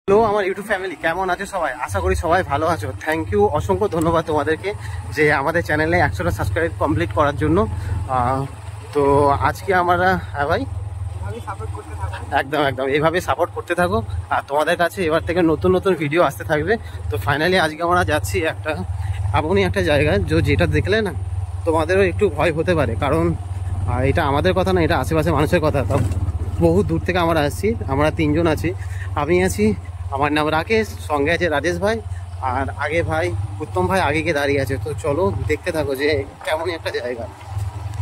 Hello আমার YouTube family, কেমন আছো সবাই? আশা করি সবাই ভালো আছো। থ্যাংক ইউ, অসংখ্য ধন্যবাদ তোমাদেরকে যে আমাদের চ্যানেলে 100টা সাবস্ক্রাইব কমপ্লিট করার জন্য। তো আজকে আমরা ভাই একদম একদম এইভাবে সাপোর্ট করতে থাকো, আর তোমাদের কাছে এবার থেকে নতুন নতুন ভিডিও আসতে থাকবে। তো ফাইনালি আজকে আমরা যাচ্ছি একটা এমনই একটা জায়গায় যেটা দেখলে না তোমাদেরও একটু ভয় হতে পারে, কারণ এটা আমাদের কথা না, এটা আশেপাশে মানুষের কথা। তো বহু দূর থেকে আমরা আসছি, আমরা 3 জন আছি। আমি আছি, আমার নাম রাকেশ, সঙ্গে আছে রাজেশ ভাই, আর আগে ভাই উত্তম ভাই আগে গিয়ে দাঁড়িয়ে আছে। তো চলো দেখতে থাকো যে কেমনই একটা জায়গা।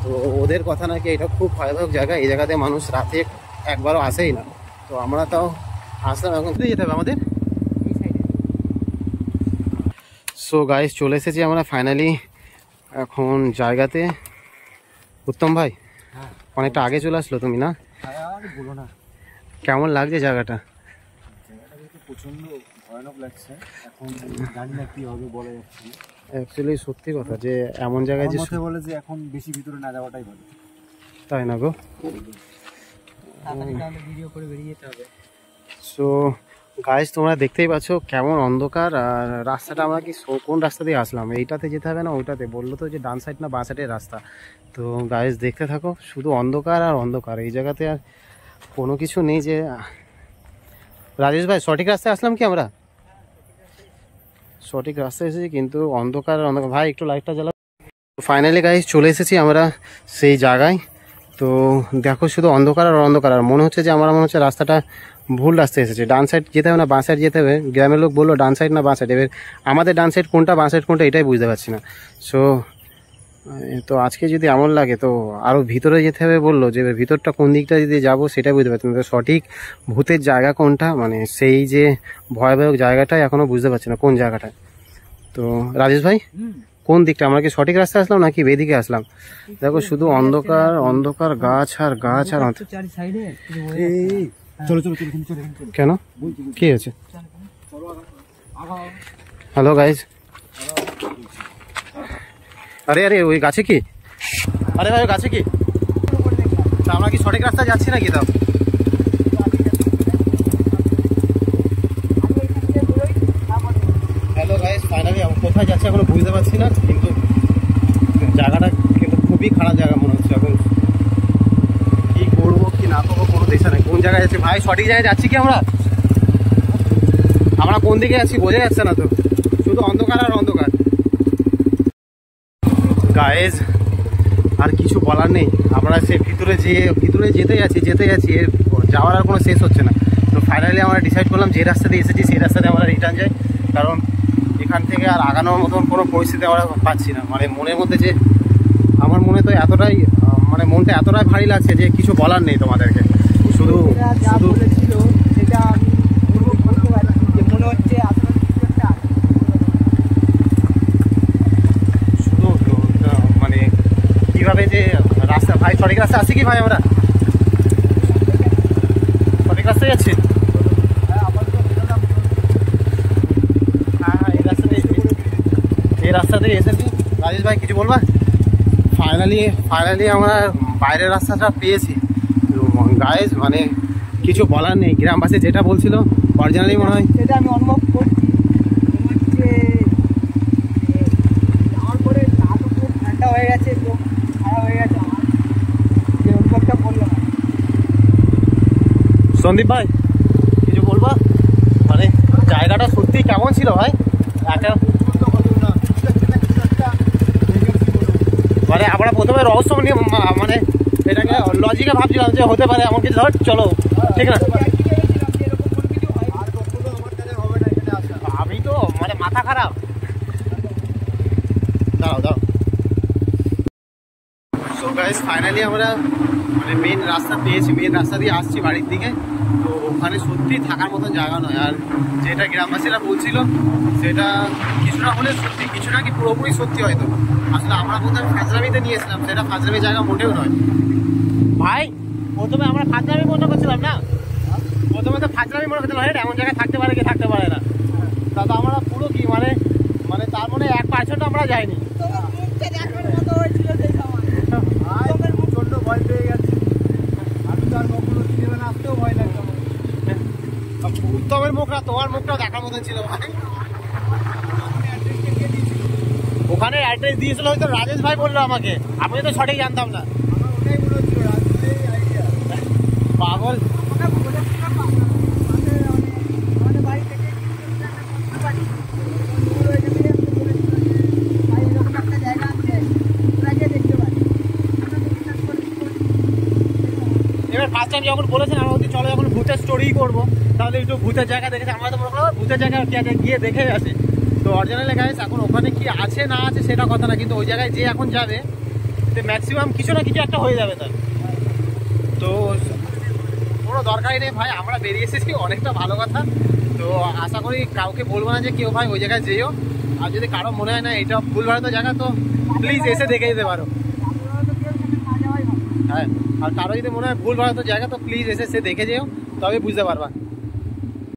তো ওদের কথা নাকি এটা খুব ভয়াবহ জায়গা, এই জায়গাতে মানুষ রাতে একবারও আসেই না। তো আমরা তাও আসলাম, এখন যেতে হবে আমাদের। সো গাইস চলে এসেছি আমরা ফাইনালি এখন জায়গাতে। উত্তম ভাই অনেকটা আগে চলে আসলো তুমি না? বলো না, কেমন লাগছে জায়গাটা? প্রচন্ড ভয়ানক লাগছে। এখন জানি না কি হবে, বলা যাচ্ছে না। অ্যাকচুয়ালি সত্যি কথা যে এমন জায়গায় যে বলে যে এখন বেশি ভিতরে না যাওয়াটাই ভালো, তাই না গো? ভিডিও করে বেরিয়ে যেতে হবে। সো গাইস তোমরা দেখতেই পাচ্ছ কেমন অন্ধকার, আর রাস্তাটা আমরা কি কোন রাস্তা দিয়ে আসলাম? এইটাতে যেতে হবে না ওইটাতে? বললো তো যে ডান সাইড না বাঁ সাইডের রাস্তা। তো গাইস দেখতে থাকো, শুধু অন্ধকার আর অন্ধকার এই জায়গাতে, আর কোনো কিছু নেই। যে রাজেশ ভাই সঠিক রাস্তায় আসলাম কি আমরা? সঠিক রাস্তায় এসেছি কিন্তু অন্ধকার অন্ধকার। ভাই একটু লাইটটা জ্বালা। ফাইনালি গাইস চলে এসেছি আমরা সেই জায়গায়। তো দেখো শুধু অন্ধকার আর অন্ধকার, আর মনে হচ্ছে যে আমার মনে হচ্ছে রাস্তাটা ভুল রাস্তায় এসেছে। ডান সাইড যেতে হবে না বাঁ সাইড যেতে হবে? গ্রামের লোক বললো ডান সাইড না বাঁ সাইড, এবার আমাদের ডান সাইড কোনটা বাঁ সাইড কোনটা এটাই বুঝতে পারছি না। সো তো আজকে যদি এমন লাগে তো আরও ভিতরে যেতে হবে বললো, যে ভিতরটা কোন দিকটা যদি যাবো সেটাই বুঝতে পারছি না। তো সঠিক ভূতের জায়গা কোনটা, মানে সেই যে ভয়াবহ জায়গাটাই এখনও বুঝতে পারছি না কোন জায়গাটায়। তো রাজেশ ভাই কোন দিকটা, আমরা কি সঠিক রাস্তায় আসলাম নাকি বেদিকে আসলাম? দেখো শুধু অন্ধকার অন্ধকার, গাছ আর গাছ আর চলো চলো চলো। কেন কি হয়েছে? হ্যালো গাইজ, আরে আরে ওই গাছে কি? আরে ভাই ওই গাছে কি? আমরা কি সঠিক রাস্তায় যাচ্ছি নাকি? তাও হ্যালো গাইজ, ফাইনালি কোথায় যাচ্ছে এখনো বুঝতে পারছি না, কিন্তু জায়গাটা কিন্তু খুবই খারাপ জায়গা মনে হচ্ছে। এখন কি করবো কি না করবো কোনো দিশা নেই। কোন জায়গায় যাচ্ছি ভাই? সঠিক জায়গায় যাচ্ছি কি আমরা? আমরা কোন দিকে যাচ্ছি বোঝা যাচ্ছে না তো, শুধু অন্ধকার আর অন্ধকার। গাইজ আর কিছু বলার নেই, আমরা সে ভিতরে যেতে যাচ্ছি, এর যাওয়ার আর কোনো শেষ হচ্ছে না। তো ফাইনালি আমরা ডিসাইড করলাম যে রাস্তা দিয়ে এসেছি সেই রাস্তাতে আমরা রিটার্ন যাই, কারণ এখান থেকে আর আগানোর মতন কোনো পরিস্থিতি আমরা পাচ্ছি না। মানে মনের মধ্যে যে আমার মনে তো এতটাই মানে মনটা এতটাই ভারী লাগছে যে কিছু বলার নেই তোমাদেরকে। শুধু মানে কিভাবে যে রাস্তা, ভাই সঠিক রাস্তা আছে কি ভাই? আমরা সঠিক রাস্তায় যাচ্ছি? হ্যাঁ এই রাস্তা দিয়ে এসেছি। রাজেশ ভাই কিছু বলবা? ফাইনালি আমরা বাইরের রাস্তাটা পেয়েছি গাইজ, মানে কিছু বলার নেই। গ্রামবাসী যেটা বলছিল অরিজিনালি মনে হয় সেটা আমি অনুভব করছি। যাওয়ার পরে খুব ঠান্ডা হয়ে গেছে, একদম খারাপ হয়ে গেছে আমার যে অনুভবটা বললাম। সন্দীপ ভাই কিছু বলবা? মানে জায়গাটা সত্যি কেমন ছিল ভাই? একটা মানে আমরা প্রথমে রহস্য নিয়ে মানে এটাকে লজিকে ভাবছিলাম যে হতে পারে এমন কিছু। ধর চলো ঠিক না, আমি তো মানে মাথা খারাপ। দাঁড়াও সো গাইস ফাইনালি আমরা মানে মেন রাস্তা পেয়েছি, মেন রাস্তা দিয়ে আসছি বাড়ির দিকে। তো ওখানে সত্যি থাকার মতন জায়গা নয়, আর যেটা গ্রামবাসীরা বলছিল সেটা কিছুটা হলে সত্যি, কিছুটা কি পুরোপুরি সত্যি হয়তো। আসলে আমরা প্রথমে ফাজলামিতে নিয়েছিলাম, সেটা ফাজলামি জায়গা মোটেও নয় ভাই। প্রথমে আমরা ফাজলামি মনে করছিলাম না, প্রথমে তো ফাজলামি মনে করছিলাম এমন জায়গায় থাকতে পারে কি থাকতে পারে না। তা তো আমরা পুরো কি মানে মানে তার মানে 1% আমরা যাইনি। ভয় পেয়ে গেছি আমি, তো আর কখনো সিনেমা আসতেও ভয় লাগতো। উত্তমের মুখ না, তোমার মুখটাও দেখার মতন ছিল ভাই। ওখানে অ্যাড্রেস দিয়েছিল হয়তো রাজেশ ভাই বললো আমাকে, আমি তো সঠিক জানতাম না। পাগল। এবার ফার্স্ট টাইম যখন বলেছেন আমরা বলছি চলো যখন ভূতের স্টোরি করবো তাহলে একটু ভূতের জায়গা দেখেছি, আমরা তো মনে করো ভূতের জায়গা গিয়ে দেখে আসে। তো অরিজিনালি গাইস এখন ওখানে কি আছে না আছে সেটা কথা না, কিন্তু ওই জায়গায় যে এখন যাবে তো ম্যাক্সিমাম কিছু না কিছু একটা হয়ে যাবে তার। তো কোনো দরকারই নেই ভাই, আমরা বেরিয়ে এসেছি, অনেকটা ভালো কথা। তো আশা করি কাউকে বলবো না যে কেউ ভাই ওই জায়গায় যেও, আর যদি কারো মনে হয় না এটা ভুলভাল জায়গা তো প্লিজ এসে দেখে যেতে পারো। হ্যাঁ, আর কারো যদি মনে হয় ভুলভাল জায়গা তো প্লিজ এসে দেখে যেও, তবে বুঝতে পারবা।